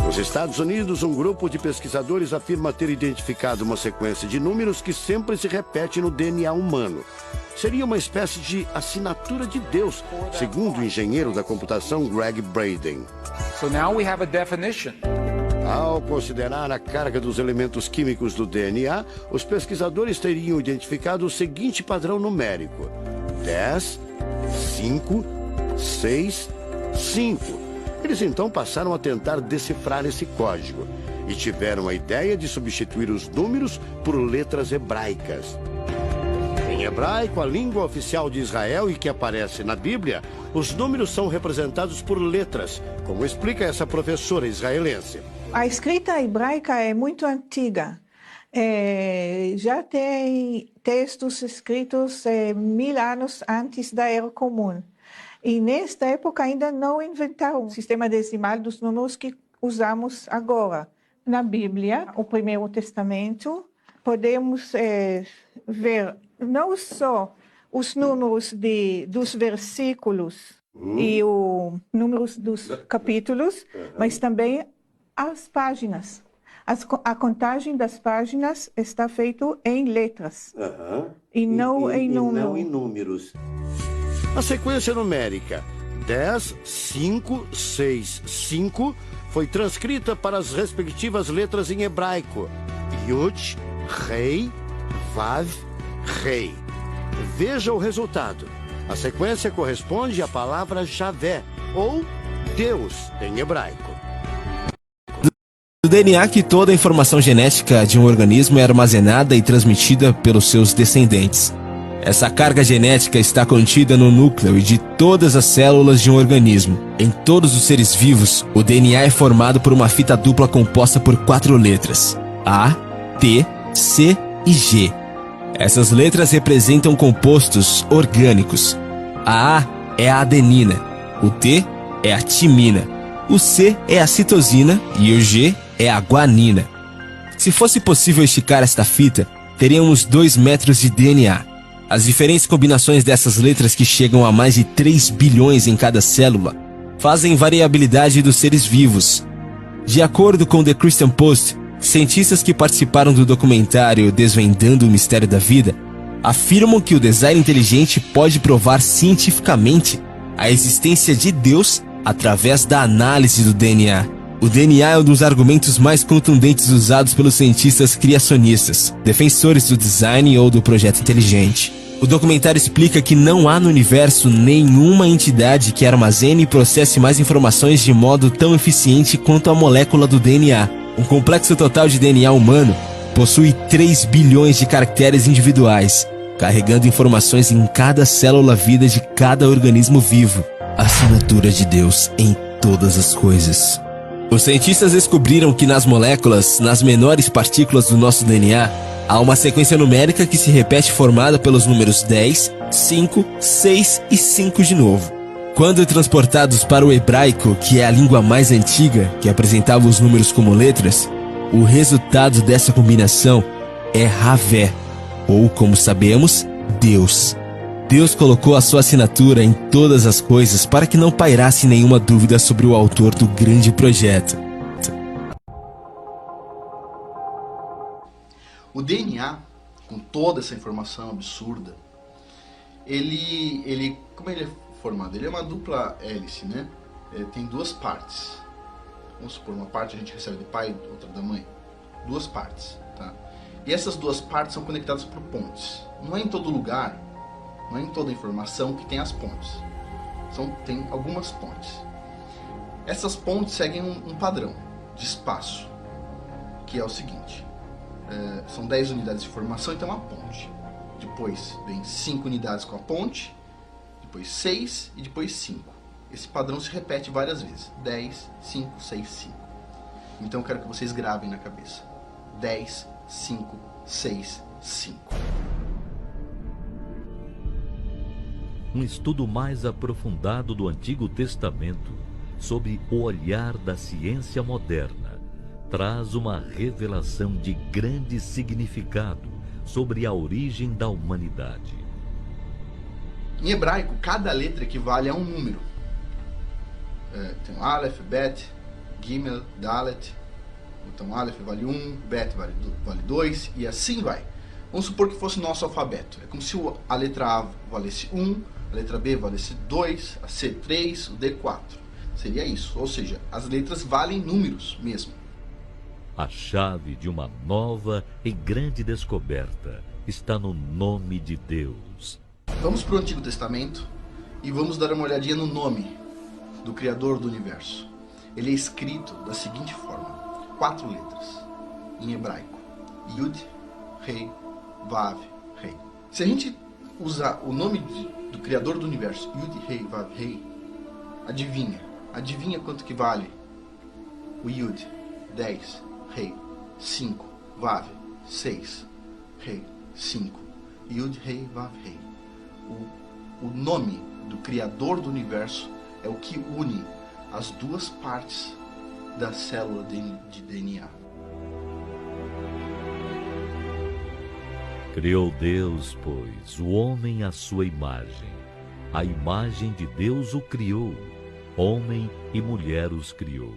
Nos Estados Unidos, um grupo de pesquisadores afirma ter identificado uma sequência de números que sempre se repete no DNA humano. Seria uma espécie de assinatura de Deus, segundo o engenheiro da computação Greg Braden. So now we have a definition. Ao considerar a carga dos elementos químicos do DNA, os pesquisadores teriam identificado o seguinte padrão numérico: 10, 5, 6, 5. Eles então passaram a tentar decifrar esse código e tiveram a ideia de substituir os números por letras hebraicas. Em hebraico, a língua oficial de Israel e que aparece na Bíblia, os números são representados por letras, como explica essa professora israelense. A escrita hebraica é muito antiga. Já tem textos escritos 1000 anos antes da Era Comum. E nesta época ainda não inventaram o sistema decimal dos números que usamos agora. Na Bíblia, o Primeiro Testamento, podemos ver não só os números dos versículos e os números dos capítulos, mas também as páginas. A contagem das páginas está feita em letras e não em números. A sequência numérica 10, 5, 6, 5 foi transcrita para as respectivas letras em hebraico: Yud, Rei, Vav, Rei. Veja o resultado. A sequência corresponde à palavra Javé, ou Deus, em hebraico. Do DNA que toda a informação genética de um organismo é armazenada e transmitida pelos seus descendentes. Essa carga genética está contida no núcleo e de todas as células de um organismo. Em todos os seres vivos, o DNA é formado por uma fita dupla composta por 4 letras: A, T, C e G. Essas letras representam compostos orgânicos. A é a adenina, o T é a timina, o C é a citosina e o G é a guanina. Se fosse possível esticar esta fita, teríamos 2 metros de DNA. As diferentes combinações dessas letras, que chegam a mais de 3 bilhões em cada célula, fazem variabilidade dos seres vivos. De acordo com The Christian Post, cientistas que participaram do documentário Desvendando o Mistério da Vida afirmam que o design inteligente pode provar cientificamente a existência de Deus através da análise do DNA. O DNA é um dos argumentos mais contundentes usados pelos cientistas criacionistas, defensores do design ou do projeto inteligente. O documentário explica que não há no universo nenhuma entidade que armazene e processe mais informações de modo tão eficiente quanto a molécula do DNA. Um complexo total de DNA humano possui 3 bilhões de caracteres individuais, carregando informações em cada célula vida de cada organismo vivo. A assinatura de Deus em todas as coisas. Os cientistas descobriram que nas moléculas, nas menores partículas do nosso DNA, há uma sequência numérica que se repete formada pelos números 10, 5, 6 e 5 de novo. Quando transportados para o hebraico, que é a língua mais antiga, que apresentava os números como letras, o resultado dessa combinação é Javé, ou, como sabemos, Deus. Deus colocou a sua assinatura em todas as coisas para que não pairasse nenhuma dúvida sobre o autor do grande projeto. O DNA, com toda essa informação absurda, como ele é formado? Ele é uma dupla hélice, né? Ele tem 2 partes. Vamos supor, uma parte a gente recebe do pai, outra da mãe. 2 partes, tá? E essas 2 partes são conectadas por pontes. Não é em todo lugar, não é em toda informação que tem as pontes. Tem algumas pontes. Essas pontes seguem um padrão de espaço, que é o seguinte. São 10 unidades de informação, então uma ponte. Depois vem 5 unidades com a ponte, depois 6 e depois 5. Esse padrão se repete várias vezes. 10, 5, 6, 5. Então eu quero que vocês gravem na cabeça. 10, 5, 6, 5. Um estudo mais aprofundado do Antigo Testamento, sob o olhar da ciência moderna, traz uma revelação de grande significado sobre a origem da humanidade. Em hebraico, cada letra equivale a um número. Tem Aleph, Bet, Gimel, Dalet. Então Aleph vale 1, Bet vale 2 e assim vai. Vamos supor que fosse o nosso alfabeto. É como se a letra A valesse 1, a letra B valesse 2, a C 3, o D 4. Seria isso, ou seja, as letras valem números mesmo. A chave de uma nova e grande descoberta está no nome de Deus. Vamos para o Antigo Testamento e vamos dar uma olhadinha no nome do Criador do Universo. Ele é escrito da seguinte forma: 4 letras, em hebraico: Yud, Rei, Vav, Rei. Se a gente usar o nome do Criador do Universo, Yud, Rei, Vav, Rei, adivinha quanto que vale o Yud? 10, Rei, 5, Vav, 6, Rei, 5, Yud, Rei, Vav, Rei. O nome do Criador do Universo é o que une as duas partes da célula de DNA. Criou Deus, pois, o homem à sua imagem. A imagem de Deus o criou. Homem e mulher os criou.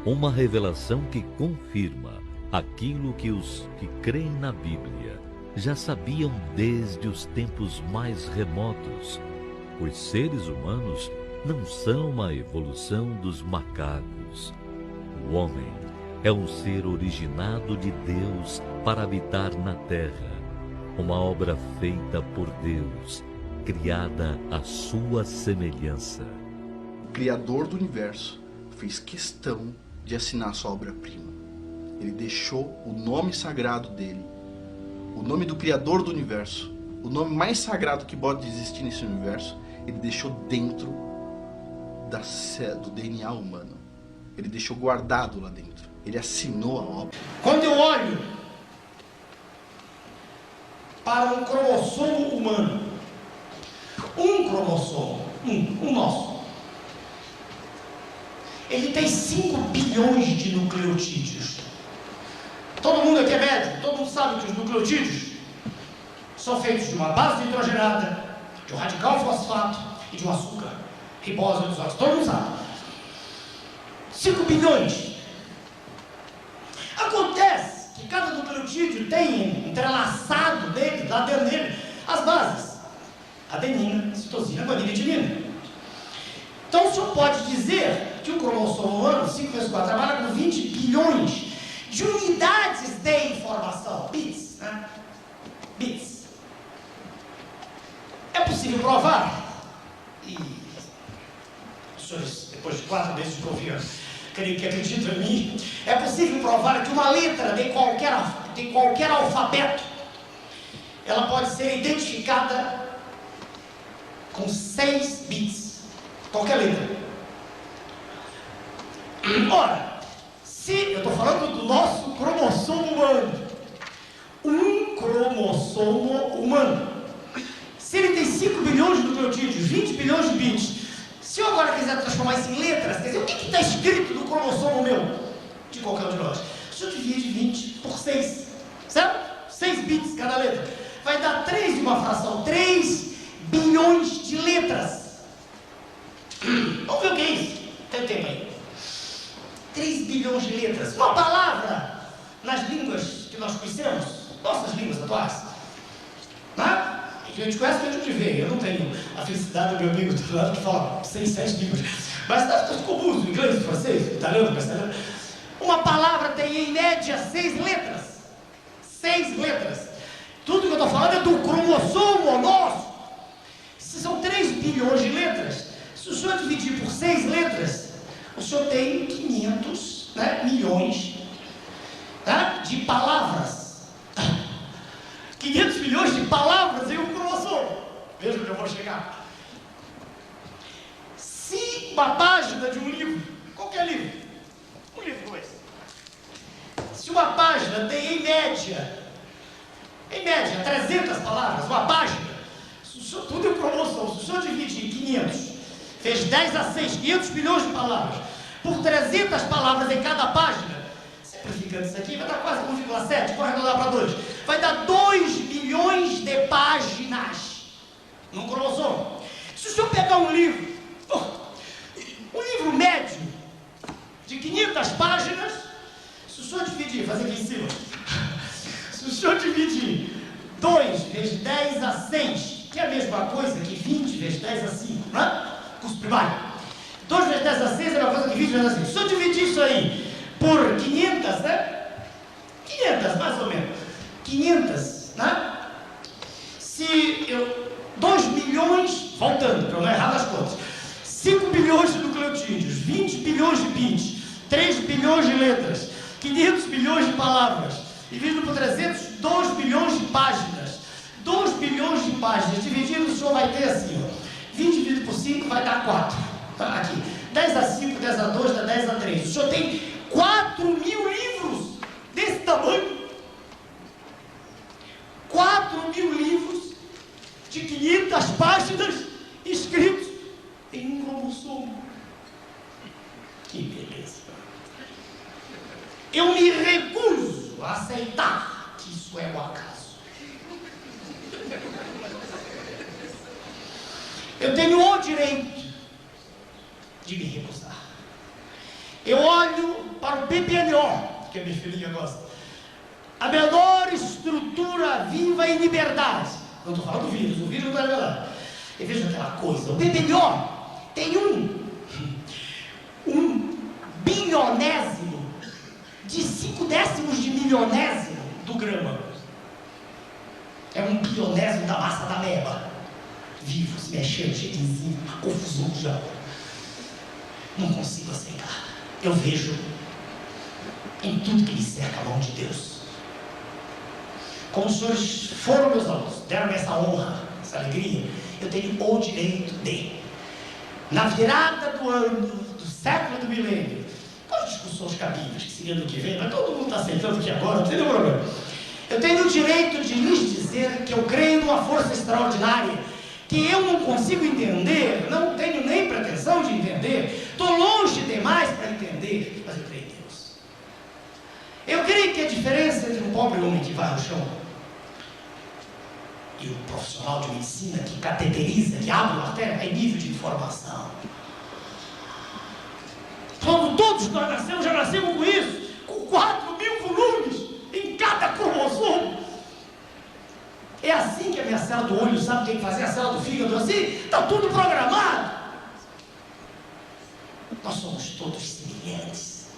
Uma revelação que confirma aquilo que os que creem na Bíblia já sabiam desde os tempos mais remotos. Os seres humanos não são uma evolução dos macacos. O homem é um ser originado de Deus para habitar na terra, uma obra feita por Deus, criada à sua semelhança. O Criador do Universo fez questão de assinar sua obra-prima. Ele deixou o nome sagrado dele, o nome do Criador do Universo, o nome mais sagrado que pode existir nesse universo, ele deixou dentro do DNA humano. Ele deixou guardado lá dentro. Ele assinou a obra. Quando eu olho para um cromossomo humano, um cromossomo, um nosso, ele tem 5 bilhões de nucleotídeos. Todo mundo aqui é médico, todo mundo sabe que os nucleotídeos são feitos de uma base hidrogenada, de um radical fosfato e de um açúcar, ribose ou desóxido. Todo mundo sabe. 5 bilhões. Acontece que cada nucleotídeo tem entrelaçado dentro, lá dentro dele, as bases: adenina, citosina, guanina e timina. Então o senhor pode dizer que o cromossomo humano, 5 vezes 4, trabalha com 20 bilhões de unidades de informação, bits, né? Bits. É possível provar, e os senhores, depois de 4 meses de confiança, creio que acreditam em mim, é possível provar que uma letra de qualquer alfabeto, ela pode ser identificada com 6 bits. Qualquer letra. Ora, se eu estou falando do nosso cromossomo humano, um cromossomo humano, se ele tem 5 bilhões de nucleotídeos, 20 bilhões de bits, se eu agora quiser transformar isso em letras, quer dizer, o que está escrito no cromossomo meu, de qualquer um de nós? Se eu dividir 20 por 6, certo? 6 bits cada letra, vai dar 3 de uma fração, 3 bilhões de letras. Vamos ver o que é isso? Tem tempo aí. 3 bilhões de letras. Uma palavra nas línguas que nós conhecemos, nossas línguas atuais, né? A gente conhece o que a gente vê. Eu não tenho a felicidade do meu amigo do lado que fala 6, 7 línguas, mas está comuns: o inglês, o francês, o italiano, o castelhano. Uma palavra tem em média 6 letras. 6 letras. Tudo que eu estou falando é do cromossomo nosso. Se são 3 bilhões de letras, se o senhor dividir por 6 letras, o senhor tem 500 milhões, tá, de palavras. 500 milhões de palavras em um cromossomo. Veja onde eu vou chegar. Se uma página de um livro, qualquer livro, um livro como esse, se uma página tem em média 300 palavras, uma página, tudo é um cromossomo. Se o senhor divide em 500, fez 10 a 6, 500 milhões de palavras, por 300 palavras em cada página, você simplificando isso aqui, vai dar quase 1,7, vou arredondar para 2. Vai dar 2 milhões de páginas num cromossomo. Se o senhor pegar um livro, um livro médio de 500 páginas, se o senhor dividir, fazer aqui em cima, se o senhor dividir 2 vezes 10 a 6, que é a mesma coisa que 20 vezes 10 a 5, não é? Curso primário. 2 vezes 10 a 6 é a mesma coisa que 20 vezes a 5. Se eu dividir isso aí por 500, né? 500, mais ou menos. 500, né? Se eu... 2 milhões, voltando, para eu não errar nas contas. 5 bilhões de nucleotídeos, 20 bilhões de bits, 3 bilhões de letras, 500 bilhões de palavras, dividido por 300, 2 bilhões de páginas. 2 bilhões de páginas, dividido, o senhor vai ter assim, ó, 20 dividido por 5 vai dar 4. Aqui, 10 a 5, 10 a 2, dá 10 a 3. O senhor tem 4.000 livros desse tamanho. 4.000 livros de 500 páginas escritos em um cromossomo. Que beleza. Eu me recuso a aceitar que isso é um acaso. Eu tenho o direito de me recusar. Eu olho para o PPNO, que a minha filhinha gosta, a menor estrutura viva em liberdade. Não estou falando do vírus, o vírus não está liberdade. E veja aquela coisa, o PPNO tem um bilionésimo de 5 décimos de milionésimo do grama. É um bilionésimo da massa da meba. Vivo, se mexendo, cheio de enzima, confusão já. Não consigo aceitar. Eu vejo em tudo que me cerca a mão de Deus. Como os senhores foram meus alunos, deram-me essa honra, essa alegria, eu tenho o direito de, na virada do ano, do século, do milênio, com as discussões cabíveis, que seria do que vem, mas todo mundo está aceitando aqui agora, não tem nenhum problema. Eu tenho o direito de lhes dizer que eu creio numa força extraordinária, que eu não consigo entender, não tenho nem pretensão de entender, estou longe demais para entender, mas eu creio em Deus. Eu creio que a diferença entre um pobre homem que vai ao chão e o profissional de medicina que cateteriza, que abre uma artéria, é nível de informação. Todos nós nascemos, já nascemos com isso, com 4.000 volumes em cada cromossomo. É assim que a minha célula do olho sabe o que tem que fazer, a célula do fígado, assim, está tudo programado. Nós somos todos semelhantes,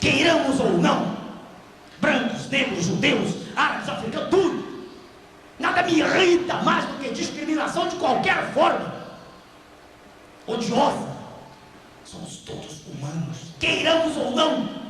queiramos ou não, brancos, negros, judeus, árabes, africanos, tudo. Nada me irrita mais do que discriminação de qualquer forma, odiosa. Somos todos humanos, queiramos ou não.